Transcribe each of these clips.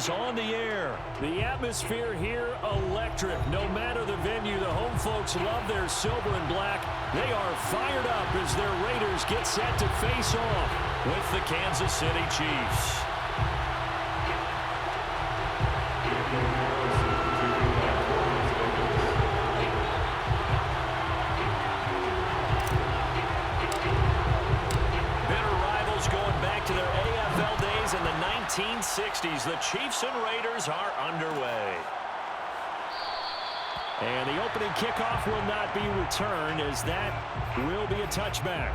is on the air. The atmosphere here, electric. No matter the venue, the home folks love their silver and black. They are fired up as their Raiders get set to face off with the Kansas City Chiefs. In the 1960s, the Chiefs and Raiders are underway. And the opening kickoff will not be returned, as that will be a touchback.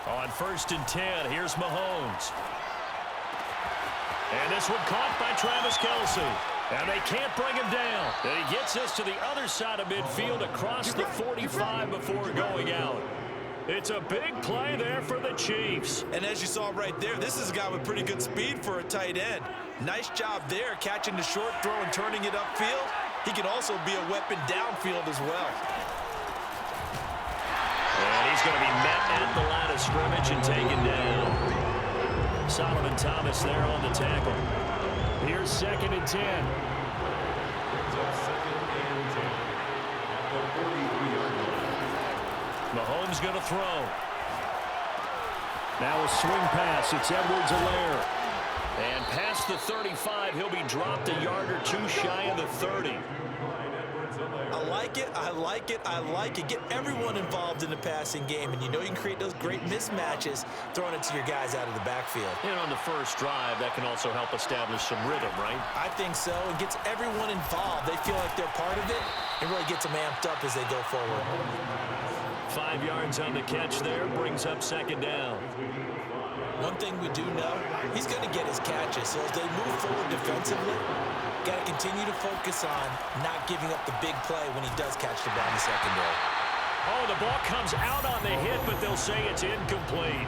On 1st and 10, here's Mahomes. And this one caught by Travis Kelce. And they can't bring him down. And he gets us to the other side of midfield across the 45 before going out. It's a big play there for the Chiefs. And as you saw right there, this is a guy with pretty good speed for a tight end. Nice job there, catching the short throw and turning it upfield. He can also be a weapon downfield as well. And he's going to be met at the line of scrimmage and taken down. Solomon Thomas there on the tackle. Here's 2nd and 10. Mahomes going to throw. Now a swing pass. It's Edwards-Helaire. And past the 35, he'll be dropped a yard or two shy of the 30. I like it, I like it, I like it. Get everyone involved in the passing game, and you know you can create those great mismatches throwing it to your guys out of the backfield. And on the first drive, that can also help establish some rhythm, right? I think so. It gets everyone involved. They feel like they're part of it. It really gets them amped up as they go forward. 5 yards on the catch there, brings up 2nd down. One thing we do know, he's going to get his catches. So as they move forward defensively, got to continue to focus on not giving up the big play when he does catch the ball in the secondary. Oh, the ball comes out on the hit, but they'll say it's incomplete.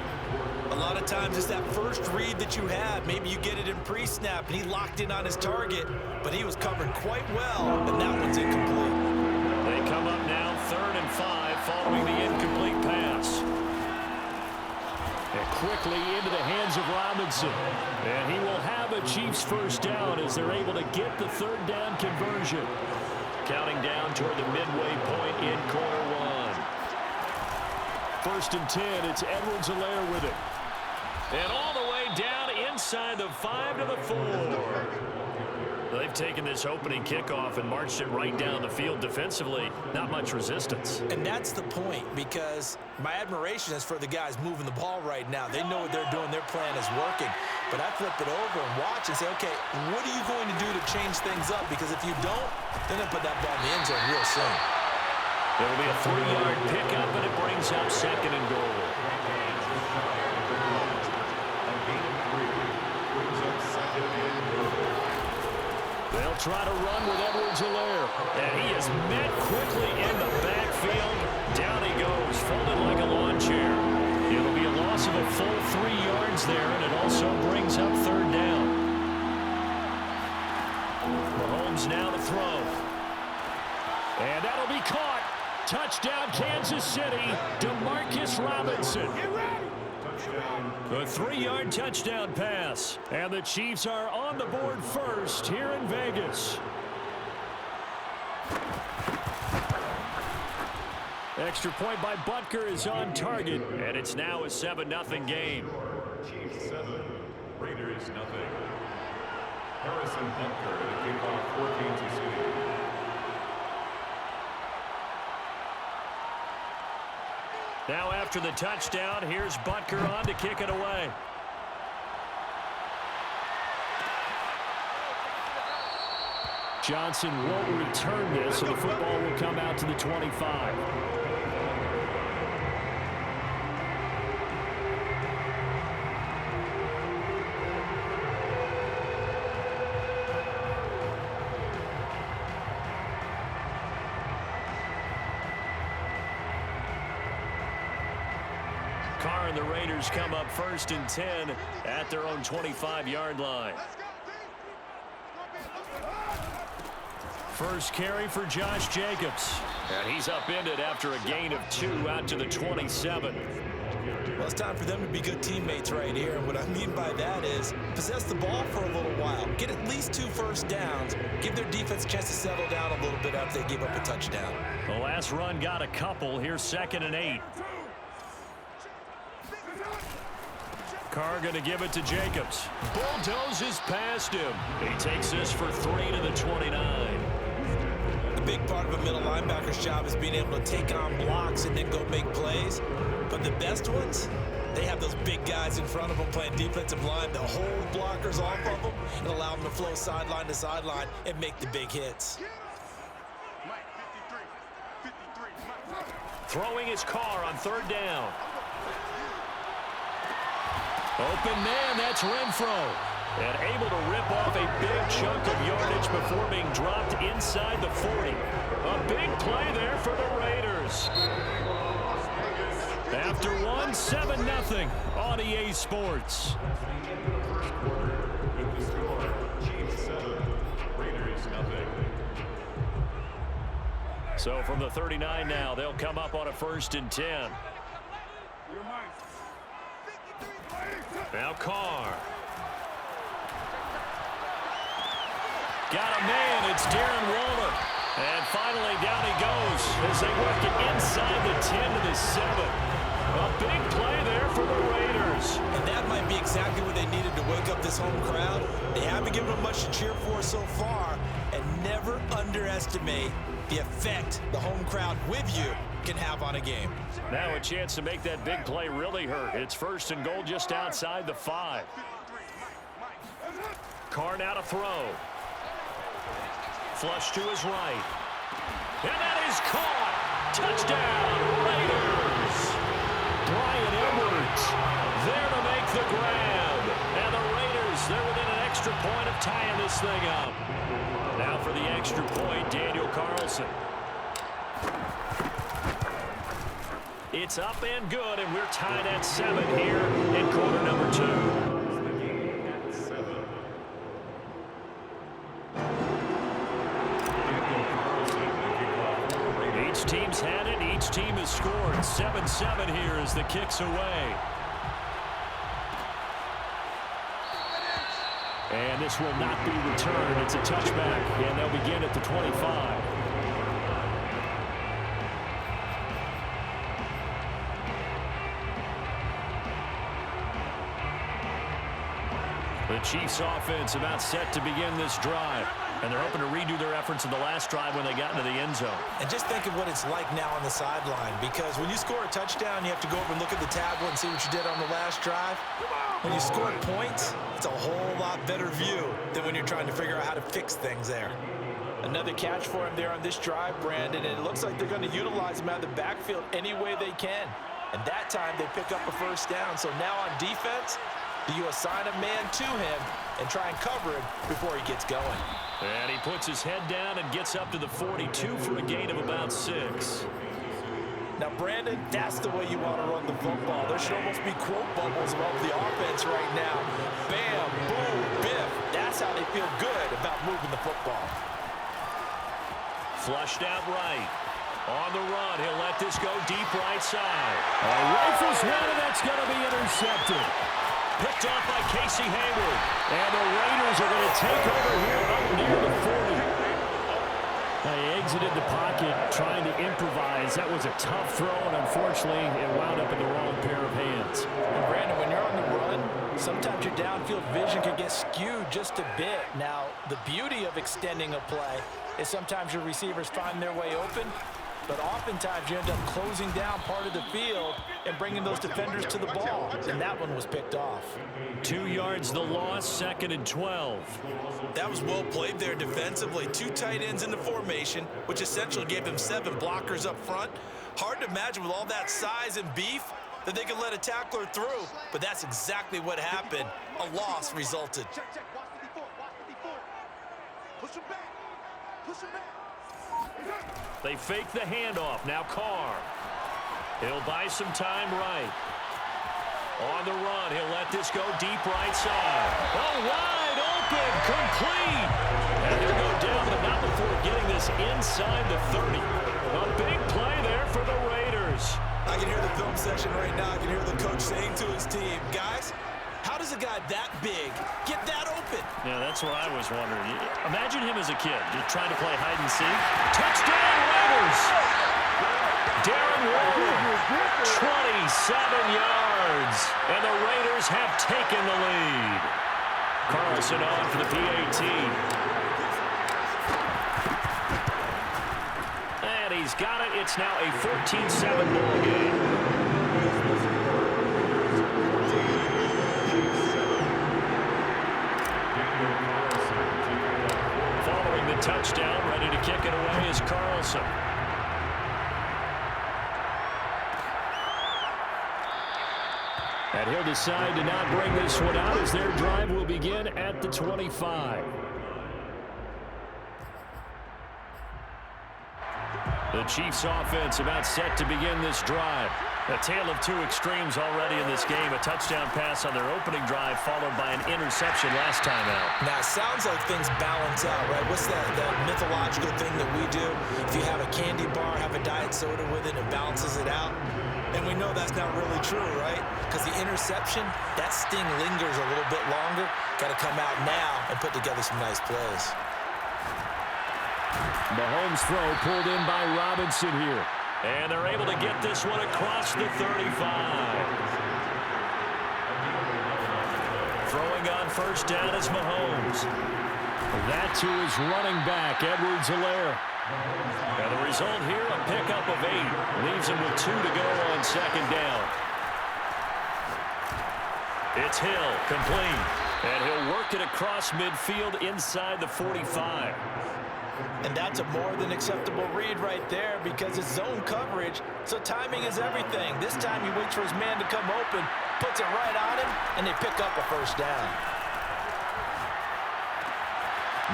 A lot of times it's that first read that you have. Maybe you get it in pre-snap, and he locked in on his target, but he was covered quite well, and that one's incomplete. They come up now 3rd and 5 following the incomplete pass. And quickly into the hands of Robinson. And he will have a Chiefs first down as they're able to get the 3rd down conversion. Counting down toward the midway point in quarter 1. 1st and 10, it's Edwards-Helaire with it. And all the way down inside the 5 to the 4. They've taken this opening kickoff and marched it right down the field defensively. Not much resistance. And that's the point, because my admiration is for the guys moving the ball right now. They know what they're doing. Their plan is working. But I flip it over and watch and say, okay, what are you going to do to change things up? Because if you don't, then they'll put that ball in the end zone real soon. It'll be a 3-yard pickup, and it brings up 2nd and goal. They'll try to run with Edwards-Helaire. And he is met quickly in the backfield. Down he goes, folded like a lawn chair. It'll be a loss of a full 3 yards there, and it also brings up 3rd down. Mahomes now to throw. And that'll be caught. Touchdown, Kansas City. DeMarcus Robinson. A 3-yard touchdown pass. And the Chiefs are on the board first here in Vegas. Extra point by Butker is on target. And it's now a 7-0 game. Chiefs 7, Raiders 0. Harrison Butker to kick off for Kansas City. Now after the touchdown, here's Butker on to kick it away. Johnson won't return this, so the football will come out to the 25. the Raiders come up 1st and 10 at their own 25-yard line. First carry for Josh Jacobs. And he's upended after a gain of 2 out to the 27. Well, it's time for them to be good teammates right here. And what I mean by that is possess the ball for a little while. Get at least 2 first downs. Give their defense a chance to settle down a little bit after they give up a touchdown. The last run got a couple. Here's 2nd and 8. Carr going to give it to Jacobs. Bulldozes past him. He takes this for 3 to the 29. A big part of a middle linebacker's job is being able to take on blocks and then go make plays. But the best ones, they have those big guys in front of them playing defensive line that hold blockers off of them and allow them to flow sideline to sideline and make the big hits. Throwing his Carr on 3rd down. Open man, that's Renfro. And able to rip off a big chunk of yardage before being dropped inside the 40. A big play there for the Raiders. After 1, 7-0 on EA Sports. So from the 39 now, they'll come up on a 1st and 10. Now Carr. Got a man, it's Darren Waller. And finally down he goes as they work it inside the 10 to the 7. A big play there for the Raiders. And that might be exactly what they needed to wake up this home crowd. They haven't given them much to cheer for so far. And never underestimate the effect the home crowd with you can have on a game. Now a chance to make that big play really hurt. It's 1st and goal just outside the 5. Carr now to throw. Flush to his right. And that is caught. Touchdown, Raiders. Brian Edwards there to make the grab. And the Raiders, they're within an extra point of tying this thing up. Now for the extra point, Daniel Carlson. It's up and good, and we're tied at 7 here in quarter number 2. Each team's had it. Each team has scored. 7-7 here as the kick's away. And this will not be returned. It's a touchback, and they'll begin at the 25. The Chiefs offense about set to begin this drive. And they're hoping to redo their efforts in the last drive when they got into the end zone. And just think of what it's like now on the sideline, because when you score a touchdown, you have to go over and look at the tablet and see what you did on the last drive. When you score points, it's a whole lot better view than when you're trying to figure out how to fix things there. Another catch for him there on this drive, Brandon, and it looks like they're going to utilize him out of the backfield any way they can. And that time they pick up a 1st down. So now on defense, do you assign a man to him and try and cover him before he gets going? And he puts his head down and gets up to the 42 for a gain of about 6. Now, Brandon, that's the way you want to run the football. There should almost be quote bubbles above the offense right now. Bam, boom, biff. That's how they feel good about moving the football. Flushed out right. On the run, he'll let this go deep right side. Rifles one, and that's going to be intercepted. Picked off by Casey Hayward. And the Raiders are going to take over here up near the 40. He exited the pocket trying to improvise. That was a tough throw, and unfortunately, it wound up in the wrong pair of hands. And Brandon, when you're on the run, sometimes your downfield vision can get skewed just a bit. Now, the beauty of extending a play is sometimes your receivers find their way open, but oftentimes you end up closing down part of the field and bringing those defenders to the ball, and that one was picked off. 2 yards the loss, 2nd and 12. That was well played there defensively. 2 tight ends in the formation, which essentially gave them 7 blockers up front. Hard to imagine with all that size and beef that they could let a tackler through, but that's exactly what happened. A loss resulted. Push him back. Push him back. They fake the handoff. Now Carr. He'll buy some time right. On the run, he'll let this go deep right side. Oh, wide open, complete. And he'll go down, but not before getting this inside the 30. A big play there for the Raiders. I can hear the film session right now. I can hear the coach saying to his team, guys, how does a guy that big get that open? Yeah, that's what I was wondering. Imagine him as a kid, just trying to play hide and seek. Touchdown, Raiders! Darren Waller, 27 yards, and the Raiders have taken the lead. Carlson on for the PAT. And he's got it. It's now a 14-7 ball game. Following the touchdown, ready to kick it away is Carlson. And he'll decide to not bring this one out as their drive will begin at the 25. The Chiefs offense about set to begin this drive. A tale of two extremes already in this game. A touchdown pass on their opening drive followed by an interception last time out. Now, it sounds like things balance out, right? What's that mythological thing that we do? If you have a candy bar, have a diet soda with it, it balances it out. And we know that's not really true, right? Because the interception, that sting lingers a little bit longer. Got to come out now and put together some nice plays. Mahomes' throw pulled in by Robinson here. And they're able to get this one across the 35. Throwing on first down is Mahomes. That to his running back, Edwards-Helaire. And the result here, a pickup of 8. Leaves him with 2 to go on second down. It's Hill, complete. And he'll work it across midfield inside the 45. And that's a more than acceptable read right there because it's zone coverage, so timing is everything. This time he waits for his man to come open, puts it right on him, and they pick up a first down.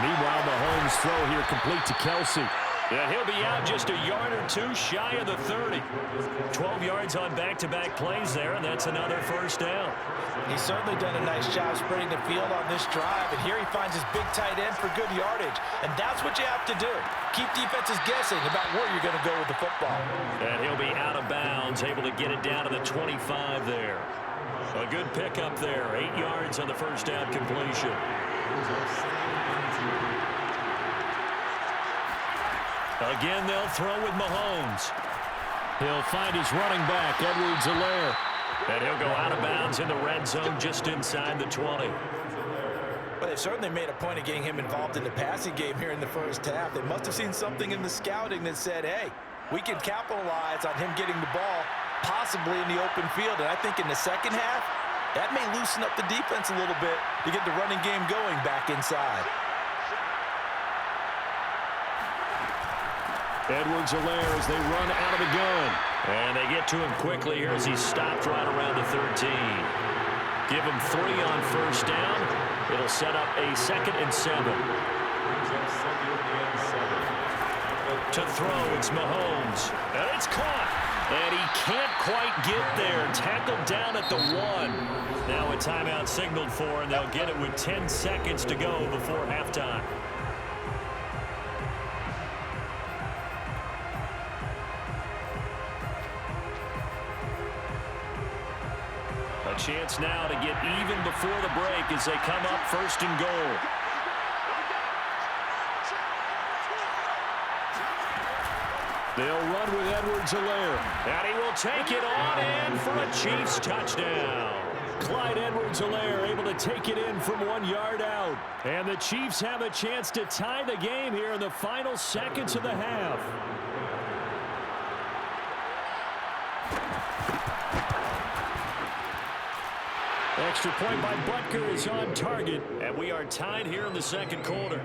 Meanwhile, Mahomes' throw here complete to Kelsey. And he'll be out just a yard or two shy of the 30. 12 yards on back-to-back plays there, and that's another first down. He's certainly done a nice job spreading the field on this drive, and here he finds his big tight end for good yardage. And that's what you have to do. Keep defenses guessing about where you're going to go with the football. And he'll be out of bounds, able to get it down to the 25 there. A good pickup there, 8 yards on the first down completion. Again, they'll throw with Mahomes. He'll find his running back, Edwards-Helaire. And he'll go out of bounds in the red zone just inside the 20. But they've certainly made a point of getting him involved in the passing game here in the first half. They must have seen something in the scouting that said, hey, we can capitalize on him getting the ball possibly in the open field. And I think in the second half, that may loosen up the defense a little bit to get the running game going back inside. Edwards-Helaire as they run out of the gun. And they get to him quickly here as he's stopped right around the 13. Give him 3 on first down. It'll set up a 2nd and 7. To throw, it's Mahomes. And it's caught. And he can't quite get there. Tackled down at the 1. Now a timeout signaled for, and they'll get it with 10 seconds to go before halftime. A chance now to get even before the break as they come up 1st and goal. They'll run with Edwards-Helaire. And he will take it on in for a Chiefs touchdown. Clyde Edwards-Helaire able to take it in from 1 yard out. And the Chiefs have a chance to tie the game here in the final seconds of the half. Extra point by Butker is on target. And we are tied here in the second quarter.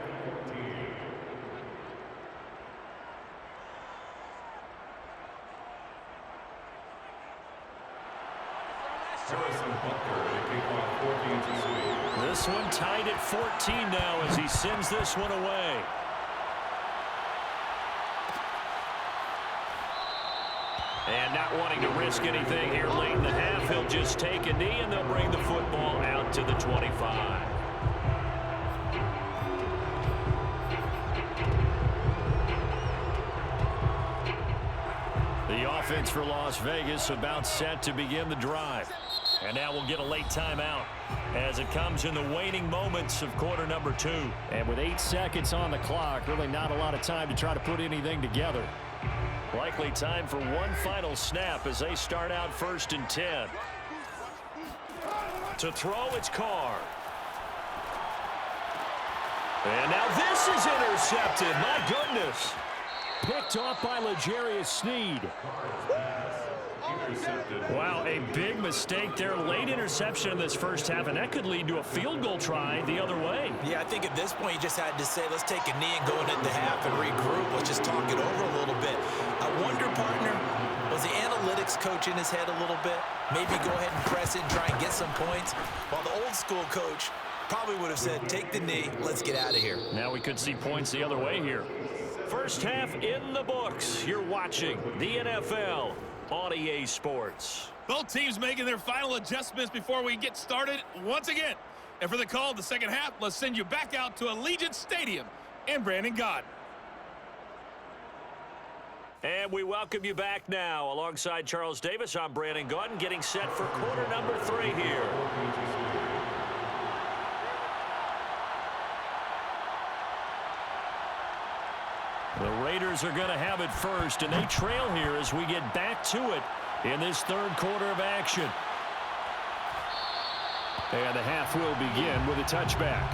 This one tied at 14 now as he sends this one away. And not wanting to risk anything here late in the half, he'll just take a knee, and they'll bring the football out to the 25. The offense for Las Vegas about set to begin the drive. And now we'll get a late timeout as it comes in the waning moments of quarter number 2. And with 8 seconds on the clock, really not a lot of time to try to put anything together. Likely time for one final snap as they start out 1st and 10. To throw, it's Carr. And now this is intercepted. My goodness. Picked off by L'Jarius Sneed. Wow, a big mistake there. Late interception in this first half, and that could lead to a field goal try the other way. Yeah, I think at this point you just had to say, let's take a knee and go into the half and regroup. Let's just talk it over a little bit. I wonder, partner, was the analytics coach in his head a little bit? Maybe go ahead and press it and try and get some points. While the old school coach probably would have said, take the knee, let's get out of here. Now we could see points the other way here. First half in the books. You're watching the NFL on EA Sports. Both teams making their final adjustments before we get started once again. And for the call of the second half, let's send you back out to Allegiant Stadium in Brandon Gaudin. And we welcome you back now. Alongside Charles Davis, I'm Brandon Gaudin, getting set for quarter number 3 here. The Raiders are going to have it first, and they trail here as we get back to it in this third quarter of action. And the half will begin with a touchback.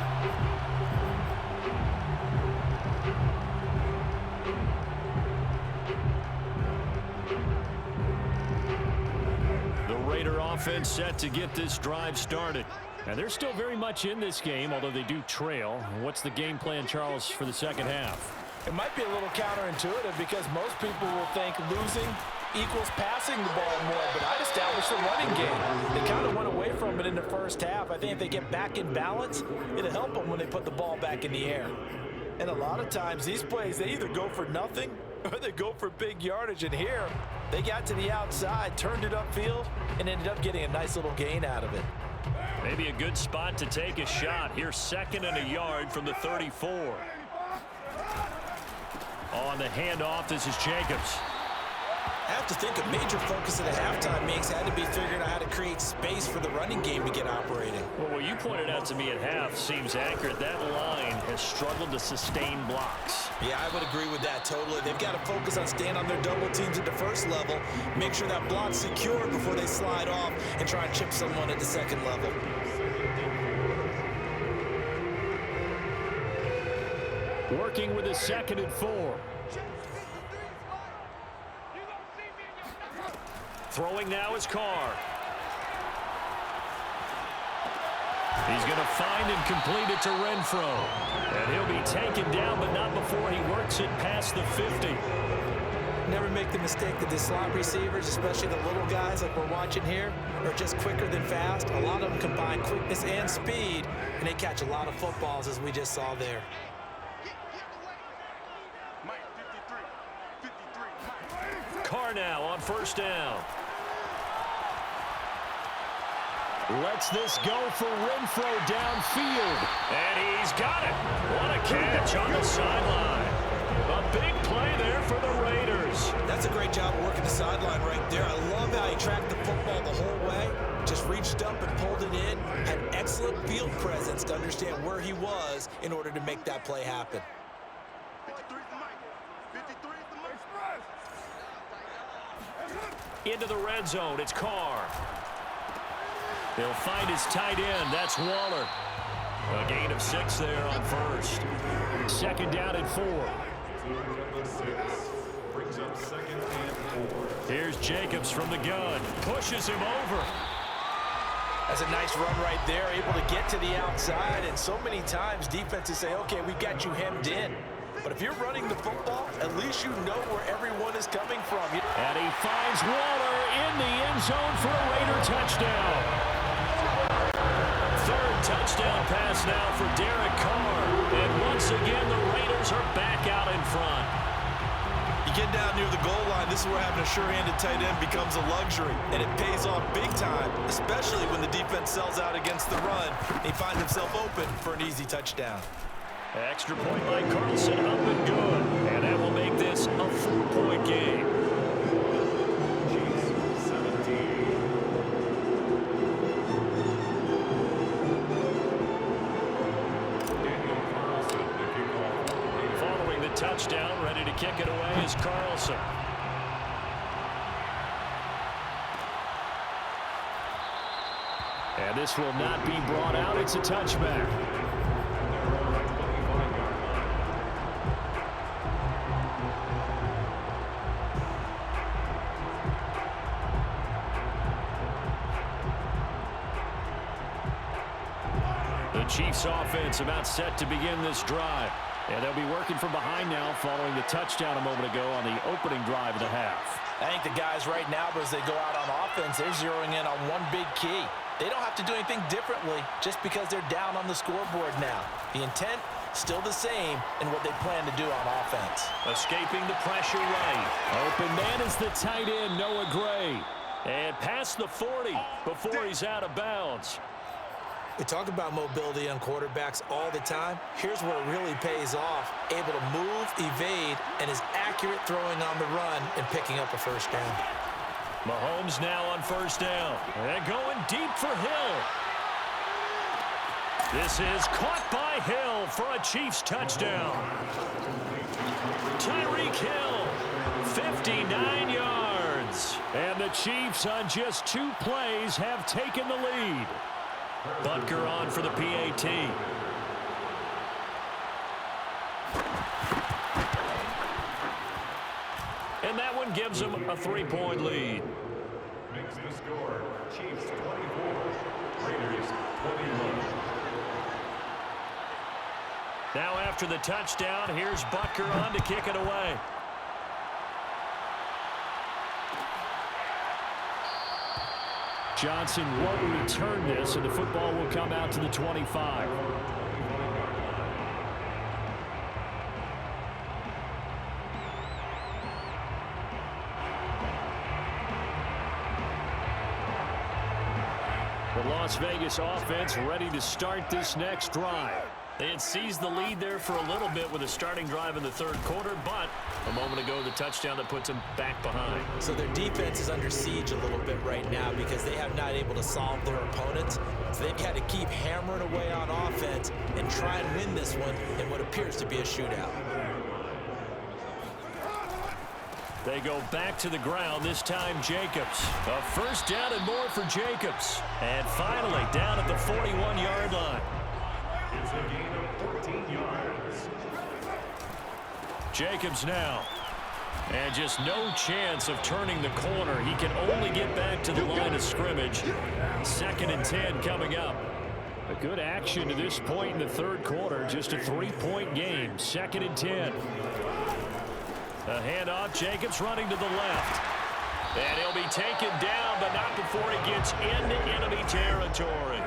The Raider offense set to get this drive started. And they're still very much in this game, although they do trail. What's the game plan, Charles, for the second half? It might be a little counterintuitive because most people will think losing equals passing the ball more, but I'd establish the running game. They kind of went away from it in the first half. I think if they get back in balance, it'll help them when they put the ball back in the air. And a lot of times these plays, they either go for nothing or they go for big yardage. And here, they got to the outside, turned it upfield, and ended up getting a nice little gain out of it. Maybe a good spot to take a shot. Here's 2nd and a yard from the 34. On the handoff, this is Jacobs. I have to think a major focus at a halftime makes had to be figuring out how to create space for the running game to get operating. Well, what you pointed out to me at half seems accurate. That line has struggled to sustain blocks. Yeah, I would agree with that totally. They've got to focus on staying on their double teams at the first level, make sure that block's secured before they slide off and try and chip someone at the second level. Working with a 2nd and 4. Throwing now is Carr. He's going to find and complete it to Renfro. And he'll be taken down, but not before he works it past the 50. Never make the mistake that the slot receivers, especially the little guys like we're watching here, are just quicker than fast. A lot of them combine quickness and speed, and they catch a lot of footballs, as we just saw there. Carr now on 1st down. Lets this go for Renfro downfield. And he's got it. What a catch on the sideline. A big play there for the Raiders. That's a great job of working the sideline right there. I love how he tracked the football the whole way. Just reached up and pulled it in. Had excellent field presence to understand where he was in order to make that play happen. Into the red zone, it's Carr. He'll find his tight end, that's Waller. A gain of 6 there on 1st. 2nd down and 4. Brings up 2nd and 4. Here's Jacobs from the gun, pushes him over. That's a nice run right there, able to get to the outside, and so many times defenses say, okay, we've got you hemmed in. But if you're running the football, at least you know where everyone is coming from. And he finds Waller in the end zone for a Raider touchdown. 3rd touchdown pass now for Derek Carr. And once again, the Raiders are back out in front. You get down near the goal line, this is where having a sure-handed tight end becomes a luxury, and it pays off big time, especially when the defense sells out against the run, and he finds himself open for an easy touchdown. Extra point by Carlson, up and good. And that will make this a 4-point game. Chiefs 17. Daniel Carlson, the kickoff. Following the touchdown, ready to kick it away is Carlson. And this will not be brought out. It's a touchback. The Chiefs offense about set to begin this drive. And they'll be working from behind now following the touchdown a moment ago on the opening drive of the half. I think the guys right now, as they go out on offense, they're zeroing in on one big key. They don't have to do anything differently just because they're down on the scoreboard now. The intent, still the same in what they plan to do on offense. Escaping the pressure right. Open man is the tight end, Noah Gray. And past the 40 before he's out of bounds. We talk about mobility on quarterbacks all the time. Here's where it really pays off. Able to move, evade, and is accurate throwing on the run and picking up a first down. Mahomes now on first down. And going deep for Hill. This is caught by Hill for a Chiefs touchdown. Tyreek Hill, 59 yards. And the Chiefs on just 2 plays have taken the lead. Butker on for the PAT. And that one gives them a 3-point lead. Makes the score Chiefs 24, Raiders 21. Now after the touchdown, here's Butker on to kick it away. Johnson won't return this, and the football will come out to the 25. The Las Vegas offense ready to start this next drive. They had seized the lead there for a little bit with a starting drive in the third quarter, but a moment ago, the touchdown that puts them back behind. So their defense is under siege a little bit right now because they have not able to solve their opponents. So they've got to keep hammering away on offense and try and win this one in what appears to be a shootout. They go back to the ground, this time Jacobs. A first down and more for Jacobs. And finally, down at the 41-yard line. It's a gain of 14 yards. Jacobs now. And just no chance of turning the corner. He can only get back to the line of scrimmage. 2nd and 10 coming up. A good action to this point in the third quarter. Just a 3-point game. 2nd and 10. A handoff. Jacobs running to the left. And he'll be taken down, but not before he gets into enemy territory.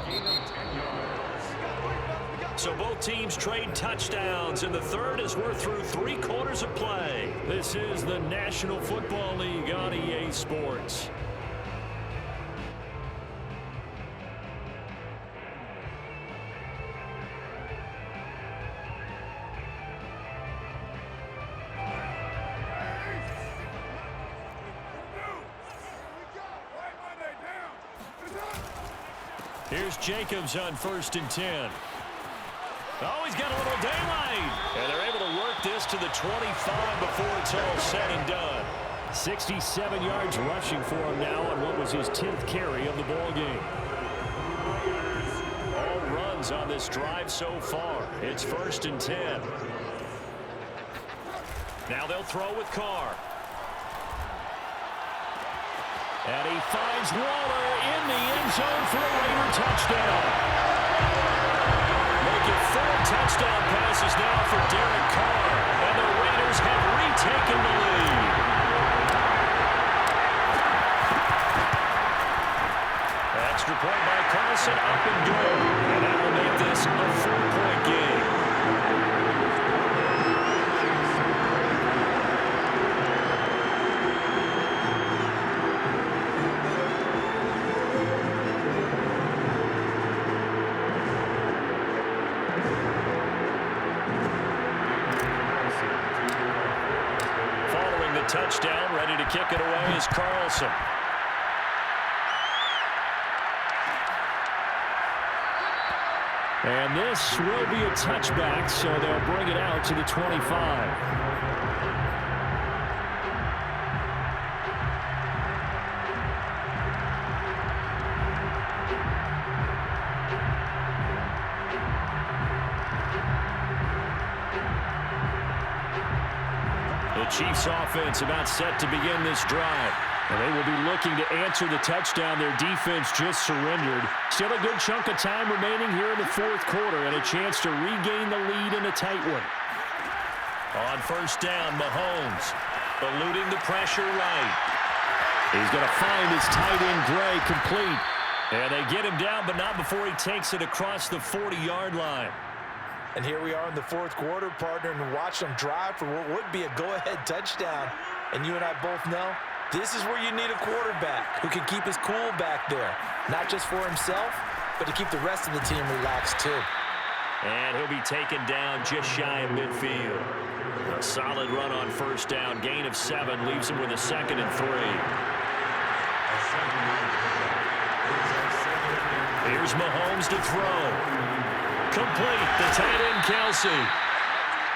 Gain of 10 yards. So both teams trade touchdowns in the third as we're through 3 quarters of play. This is the National Football League on EA Sports. Here's Jacobs on 1st and 10. Oh, he's got a little daylight. And they're able to work this to the 25 before it's all said and done. 67 yards rushing for him now on what was his 10th carry of the ball game. All runs on this drive so far. It's 1st and 10. Now they'll throw with Carr. And he finds Waller in the end zone for a Raider touchdown. Making 4 touchdown passes now for Derek Carr. And the Raiders have retaken the lead. Extra point by Carlson, up and good. And that will make this a 4-point game. touchdown. Ready to kick it away is Carlson. And this will be a touchback, so they'll bring it out to the 25. The Chiefs offense about set to begin this drive. And they will be looking to answer the touchdown their defense just surrendered. Still a good chunk of time remaining here in the fourth quarter and a chance to regain the lead in a tight one. On first down, Mahomes eluding the pressure right. He's going to find his tight end Gray complete. And they get him down, but not before he takes it across the 40-yard line. And here we are in the fourth quarter, partner, and watch them drive for what would be a go-ahead touchdown. And you and I both know this is where you need a quarterback who can keep his cool back there, not just for himself, but to keep the rest of the team relaxed too. And he'll be taken down just shy of midfield. A solid run on first down. Gain of 7 leaves him with a 2nd and 3. Here's Mahomes to throw. Complete. The tight end, Kelsey.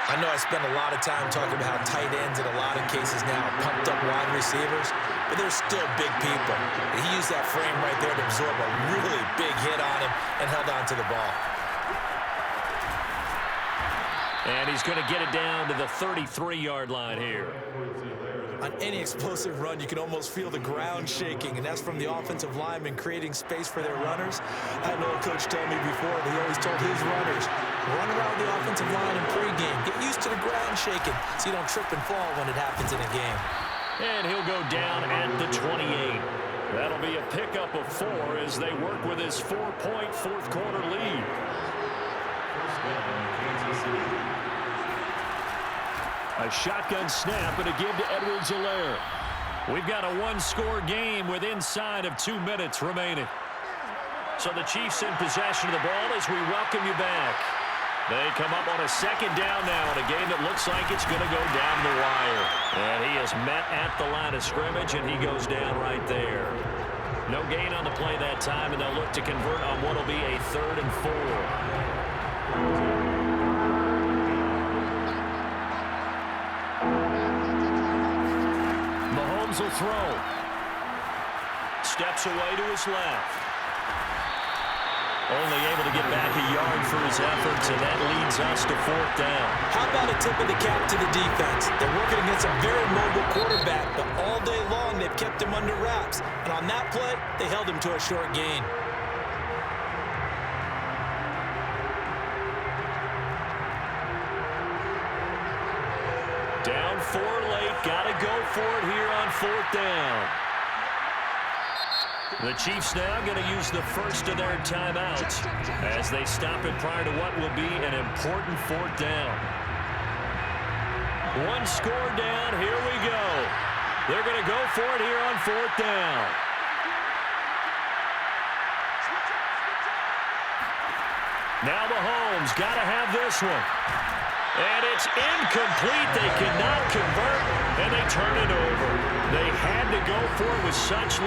I know I spend a lot of time talking about how tight ends in a lot of cases now are pumped up wide receivers, but they're still big people. He used that frame right there to absorb a really big hit on him and held on to the ball. And he's going to get it down to the 33-yard line here. On any explosive run, you can almost feel the ground shaking, and that's from the offensive linemen creating space for their runners. I know a coach told me before that he always told his runners, run around the offensive line in pregame. Get used to the ground shaking so you don't trip and fall when it happens in a game. And he'll go down at the 28. That'll be a pickup of 4 as they work with his 4-point fourth quarter lead. A shotgun snap and a give to Edwards-Helaire. We've got a one-score game with inside of 2 minutes remaining. So the Chiefs in possession of the ball as we welcome you back. They come up on a second down now in a game that looks like it's going to go down the wire. And he is met at the line of scrimmage, and he goes down right there. No gain on the play that time, and they'll look to convert on what will be a 3rd and 4. Will throw. Steps away to his left. Only able to get back a yard for his efforts, and that leads us to 4th down. How about a tip of the cap to the defense? They're working against a very mobile quarterback, but all day long they've kept him under wraps. And on that play, they held him to a short gain. Down 4 late. Got to go for it here on 4th down. The Chiefs now going to use the first of their timeouts as they stop it prior to what will be an important 4th down. 1 score down. Here we go. They're going to go for it here on 4th down. Now Mahomes got to have this one. And it's incomplete. They cannot convert, and they turn it over. They had to go for it with such